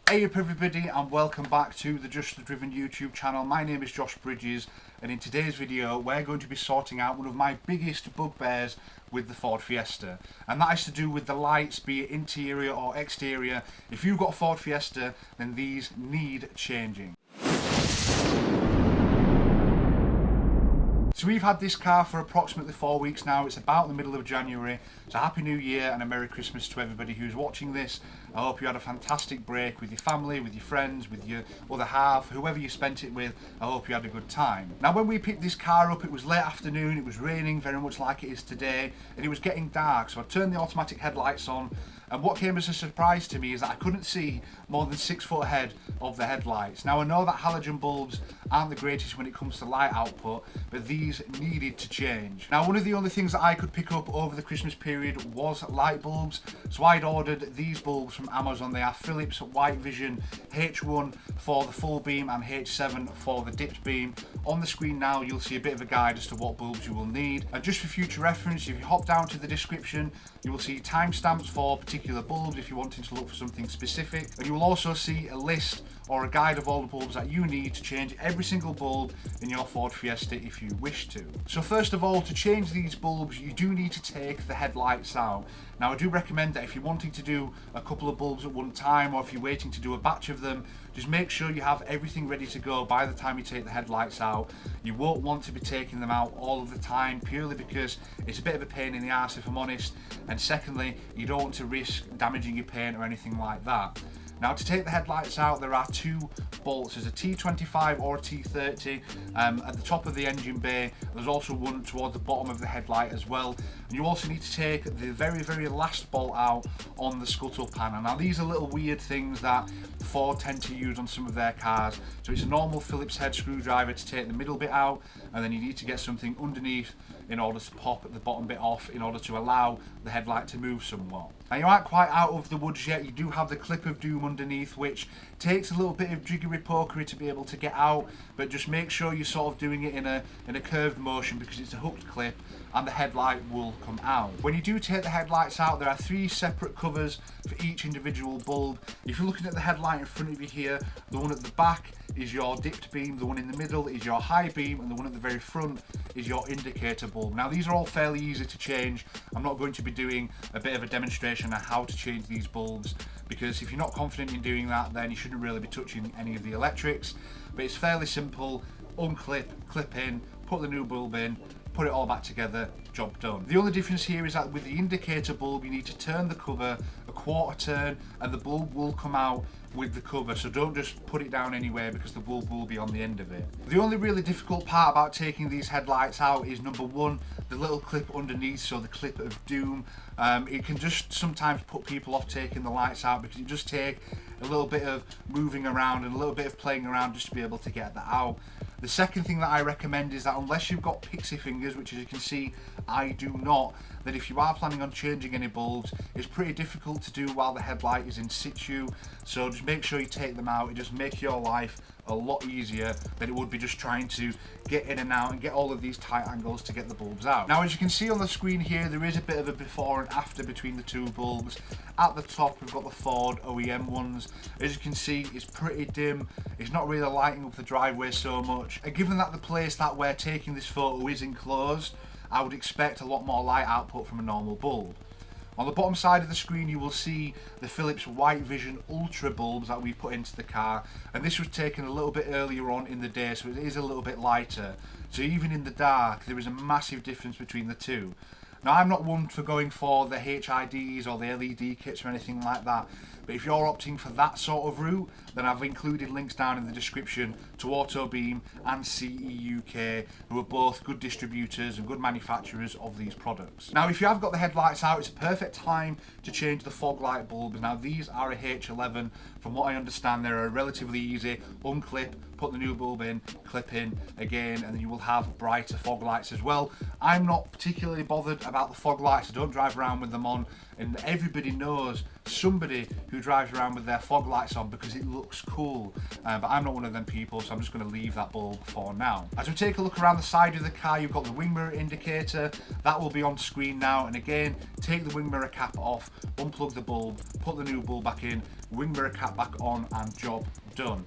Hey up everybody, and welcome back to the Just the Driven YouTube channel. My name is Josh Bridges, and in today's video we're going to be sorting out one of my biggest bugbears with the Ford Fiesta, and that is to do with the lights, be it interior or exterior. If you've got a Ford Fiesta, then these need changing. So we've had this car for approximately 4 weeks now. It's about the middle of January. So Happy New Year and a Merry Christmas to everybody who's watching this. I hope you had a fantastic break with your family, with your friends, with your other half, whoever you spent it with. I hope you had a good time. Now when we picked this car up, it was late afternoon, it was raining very much like it is today, and it was getting dark. So I turned the automatic headlights on, and what came as a surprise to me is that I couldn't see more than 6 foot ahead of the headlights. Now I know that halogen bulbs aren't the greatest when it comes to light output, but these needed to change. Now one of the only things that I could pick up over the Christmas period was light bulbs, so I'd ordered these bulbs from Amazon. They are Philips White Vision H1 for the full beam and H7 for the dipped beam. On the screen now you'll see a bit of a guide as to what bulbs you will need, and just for future reference, if you hop down to the description you will see timestamps for particular bulbs if you're wanting to look for something specific, and you will also see a list or a guide of all the bulbs that you need to change every single bulb in your Ford Fiesta if you wish to. So first of all, to change these bulbs you do need to take the headlights out. Now I do recommend that if you're wanting to do a couple of bulbs at one time, or if you're waiting to do a batch of them, just make sure you have everything ready to go by the time you take the headlights out. You won't want to be taking them out all of the time, purely because it's a bit of a pain in the arse if I'm honest, and secondly you don't want to risk damaging your paint or anything like that. Now to take the headlights out there are 2 bolts. There's a T25 or a T30 at the top of the engine bay. There's also one toward the bottom of the headlight as well, and you also need to take the very last bolt out on the scuttle panel. Now these are little weird things that Ford tend to use on some of their cars. So it's a normal Phillips head screwdriver to take the middle bit out, and then you need to get something underneath in order to pop the bottom bit off in order to allow the headlight to move somewhat. Now you aren't quite out of the woods yet. You do have the clip of doom underneath, which takes a little bit of jiggery pokery to be able to get out, but just make sure you're sort of doing it in a curved motion because it's a hooked clip and the headlight will come out. When you do take the headlights out, there are 3 separate covers for each individual bulb. If you're looking at the headlight in front of you here, the one at the back is your dipped beam, the one in the middle is your high beam, and the one at the very front is your indicator bulb. Now these are all fairly easy to change. I'm not going to be doing a bit of a demonstration on how to change these bulbs, because if you're not confident in doing that, then you shouldn't really be touching any of the electrics. But it's fairly simple. Unclip, clip in, put the new bulb in, put it all back together, job done. The only difference here is that with the indicator bulb you need to turn the cover a quarter turn and the bulb will come out with the cover, so don't just put it down anywhere because the bulb will be on the end of it. The only really difficult part about taking these headlights out is number 1, the little clip underneath, so the clip of doom. It can just sometimes put people off taking the lights out because it just take a little bit of moving around and a little bit of playing around just to be able to get that out. The second thing that I recommend is that unless you've got pixie fingers, which as you can see I do not, that if you are planning on changing any bulbs, it's pretty difficult to do while the headlight is in situ, so just make sure you take them out. It just makes your life a lot easier than it would be just trying to get in and out and get all of these tight angles to get the bulbs out. Now as you can see on the screen here, there is a bit of a before and after between the 2 bulbs. At the top we've got the Ford OEM ones. As you can see, it's pretty dim. It's not really lighting up the driveway so much, and given that the place that we're taking this photo is enclosed, I would expect a lot more light output from a normal bulb. On the bottom side of the screen you will see the Philips White Vision Ultra bulbs that we put into the car, and this was taken a little bit earlier on in the day, so it is a little bit lighter. So even in the dark there is a massive difference between the 2. Now I'm not one for going for the HIDs or the LED kits or anything like that, but if you're opting for that sort of route, then I've included links down in the description to Autobeam and CE UK, who are both good distributors and good manufacturers of these products. Now if you have got the headlights out, it's a perfect time to change the fog light bulbs. Now these are a H11. From what I understand, they're a relatively easy unclip, put the new bulb in, clip in again, and then you will have brighter fog lights as well. I'm not particularly bothered about the fog lights. I don't drive around with them on, and everybody knows somebody who drives around with their fog lights on because it looks cool, but I'm not one of them people, so I'm just going to leave that bulb for now. As we take a look around the side of the car, you've got the wing mirror indicator. That will be on screen now, and again, take the wing mirror cap off, unplug the bulb, put the new bulb back in, wing mirror cap back on, and job done.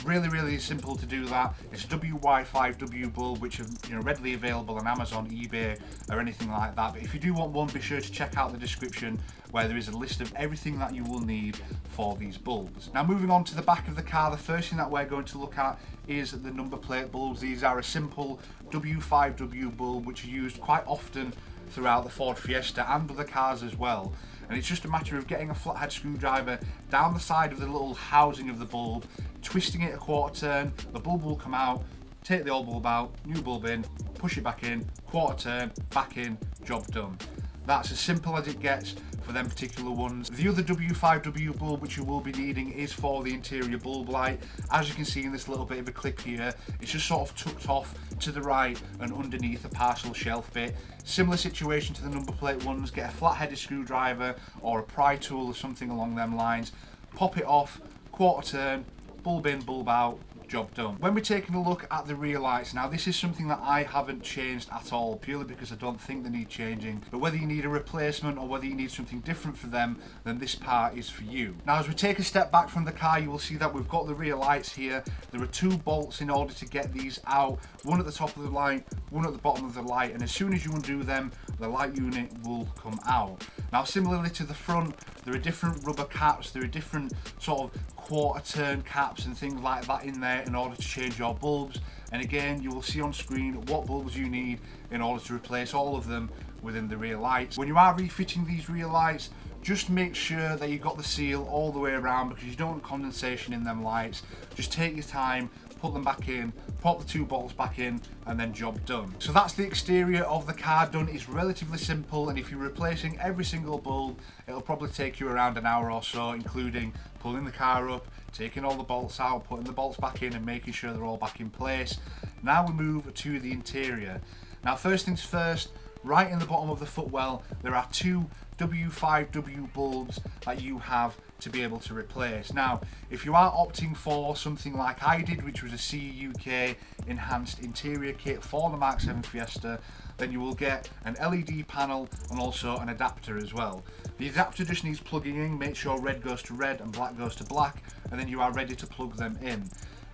Really simple to do that. It's a WY5W bulb, which are readily available on Amazon, eBay, or anything like that. But if you do want one, be sure to check out the description where there is a list of everything that you will need for these bulbs. Now moving on to the back of the car, the first thing that we're going to look at is the number plate bulbs. These are a simple W5W bulb which are used quite often throughout the Ford Fiesta and other cars as well. And it's just a matter of getting a flathead screwdriver down the side of the little housing of the bulb, twisting it a quarter turn, the bulb will come out, take the old bulb out, new bulb in, push it back in, quarter turn, back in, job done. That's as simple as it gets for them particular ones. The other W5W bulb which you will be needing is for the interior bulb light. As you can see in this little bit of a clip here, it's just sort of tucked off to the right and underneath a parcel shelf bit. Similar situation to the number plate ones, get a flat-headed screwdriver or a pry tool or something along them lines, pop it off, quarter turn, bulb in, bulb out, job done. When we're taking a look at the rear lights, now this is something that I haven't changed at all, purely because I don't think they need changing. But whether you need a replacement or whether you need something different for them, then this part is for you. Now as we take a step back from the car, you will see that we've got the rear lights here. There are two bolts in order to get these out, one at the top of the light, one at the bottom of the light, and as soon as you undo them, the light unit will come out. Now similarly to the front, there are different rubber caps, there are different sort of quarter turn caps and things like that in there in order to change your bulbs. And again, you will see on screen what bulbs you need in order to replace all of them within the rear lights. When you are refitting these rear lights, just make sure that you've got the seal all the way around, because you don't want condensation in them lights. Just take your time, put them back in, pop the two bolts back in, and then job done. So that's the exterior of the car done. It's relatively simple, and if you're replacing every single bulb, it'll probably take you around an hour or so, including pulling the car up, taking all the bolts out, putting the bolts back in, and making sure they're all back in place. Now we move to the interior. Now first things first, right in the bottom of the footwell, there are two W5W bulbs that you have to be able to replace. Now, if you are opting for something like I did, which was a CUK enhanced interior kit for the MK7 Fiesta, then you will get an LED panel and also an adapter as well. The adapter just needs plugging in, make sure red goes to red and black goes to black, and then you are ready to plug them in.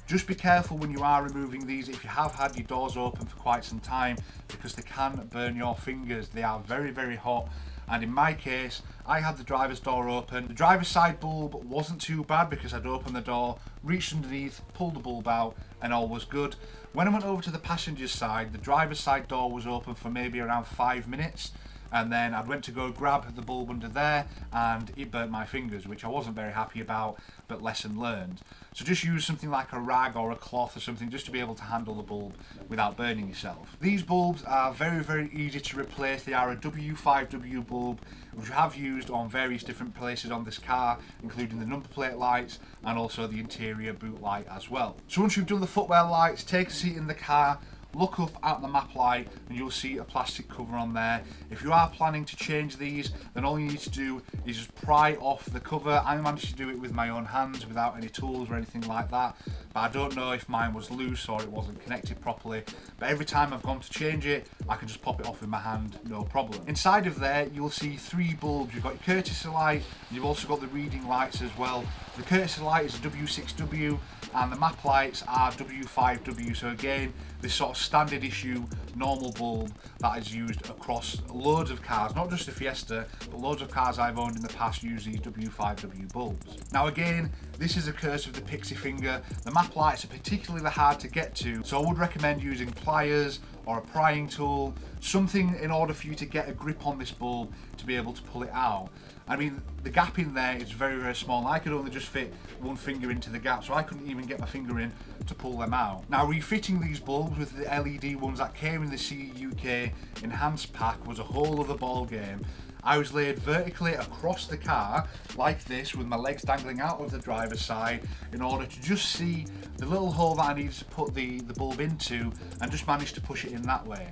Just be careful when you are removing these if you have had your doors open for quite some time, because they can burn your fingers. They are very hot, and in my case I had the driver's door open. The driver's side bulb wasn't too bad because I'd opened the door, reached underneath, pulled the bulb out, and all was good. When I went over to the passenger's side, the driver's side door was open for maybe around 5 minutes, and then I went to go grab the bulb under there and it burnt my fingers, which I wasn't very happy about, but lesson learned. So just use something like a rag or a cloth or something just to be able to handle the bulb without burning yourself. These bulbs are very easy to replace. They are a W5W bulb, which I have used on various different places on this car, including the number plate lights and also the interior boot light as well. So once you've done the footwell lights, take a seat in the car, look up at the map light and you'll see a plastic cover on there. If you are planning to change these, then all you need to do is just pry off the cover. I managed to do it with my own hands without any tools or anything like that, but I don't know if mine was loose or it wasn't connected properly. But every time I've gone to change it, I can just pop it off with my hand, no problem. Inside of there, you'll see three bulbs. You've got your courtesy light, and you've also got the reading lights as well. The courtesy light is a W6W, and the map lights are W5W. So again, this sort of standard issue normal bulb that is used across loads of cars, not just the Fiesta, but loads of cars I've owned in the past use these W5W bulbs. Now again, this is a curse of the pixie finger. The map lights are particularly hard to get to, so I would recommend using pliers or a prying tool, something in order for you to get a grip on this bulb to be able to pull it out. I mean, the gap in there is very small. I could only just fit one finger into the gap, so I couldn't even get my finger in to pull them out. Now, refitting these bulbs with the LED ones that came in the CUK enhanced pack was a whole other ball game. I was laid vertically across the car like this with my legs dangling out of the driver's side in order to just see the little hole that I needed to put the bulb into, and just managed to push it in that way.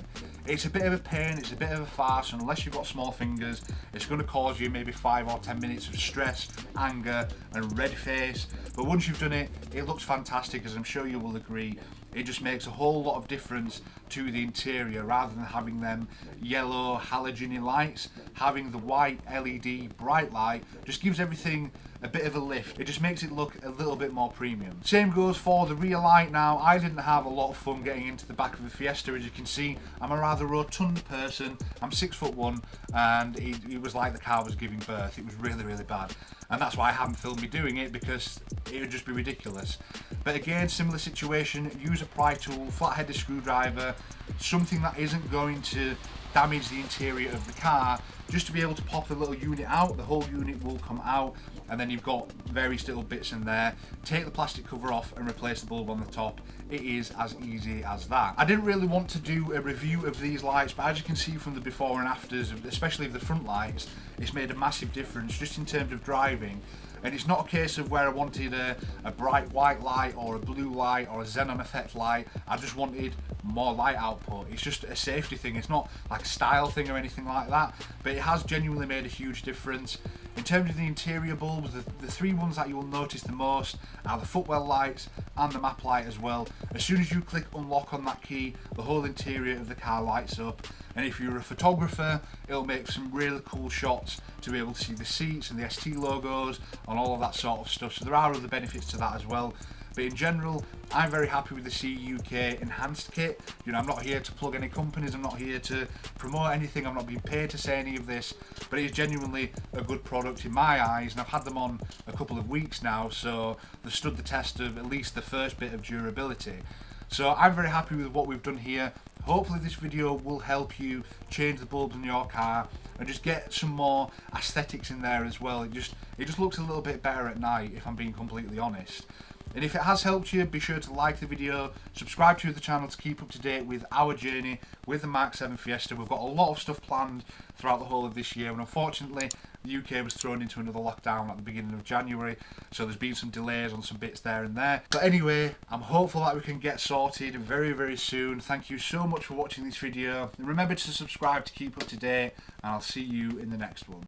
It's a bit of a pain, it's a bit of a farce, and unless you've got small fingers, it's going to cause you maybe 5 or 10 minutes of stress, anger and red face. But once you've done it, it looks fantastic, as I'm sure you will agree. It just makes a whole lot of difference to the interior. Rather than having them yellow halogen lights, having the white LED bright light just gives everything a bit of a lift. It just makes it look a little bit more premium. Same goes for the rear light. Now, I didn't have a lot of fun getting into the back of the Fiesta. As you can see, I'm a rather rotund person. I'm 6'1", and it was like the car was giving birth. It was really, really bad. And that's why I haven't filmed me doing it, because it would just be ridiculous. But again, similar situation, use a pry tool, flat-headed screwdriver, something that isn't going to damage the interior of the car, just to be able to pop the little unit out. The whole unit will come out, and then you've got various little bits in there. Take the plastic cover off and replace the bulb on the top. It is as easy as that. I didn't really want to do a review of these lights, but as you can see from the before and afters, especially of the front lights, it's made a massive difference just in terms of driving. And it's not a case of where I wanted a bright white light or a blue light or a xenon effect light. I just wanted more light output. It's just a safety thing. It's not like a style thing or anything like that, but it has genuinely made a huge difference. In terms of the interior bulbs, the three ones that you will notice the most are the Footwell lights and the map light as well. As soon as you click unlock on that key, the whole interior of the car lights up. And if you're a photographer, it'll make some really cool shots to be able to see the seats and the ST logos and all of that sort of stuff. So there are other benefits to that as well. But in general, I'm very happy with the CUK enhanced kit. You know, I'm not here to plug any companies, I'm not here to promote anything, I'm not being paid to say any of this, but it is genuinely a good product in my eyes, and I've had them on a couple of weeks now, so they've stood the test of at least the first bit of durability. So I'm very happy with what we've done here. Hopefully this video will help you change the bulbs in your car and just get some more aesthetics in there as well. It just looks a little bit better at night, if I'm being completely honest. And if it has helped you, be sure to like the video, subscribe to the channel to keep up to date with our journey with the MK7 Fiesta. We've got a lot of stuff planned throughout the whole of this year, and unfortunately the UK was thrown into another lockdown at the beginning of January, so there's been some delays on some bits there and there. But anyway, I'm hopeful that we can get sorted very, very soon. Thank you so much for watching this video. Remember to subscribe to keep up to date, and I'll see you in the next one.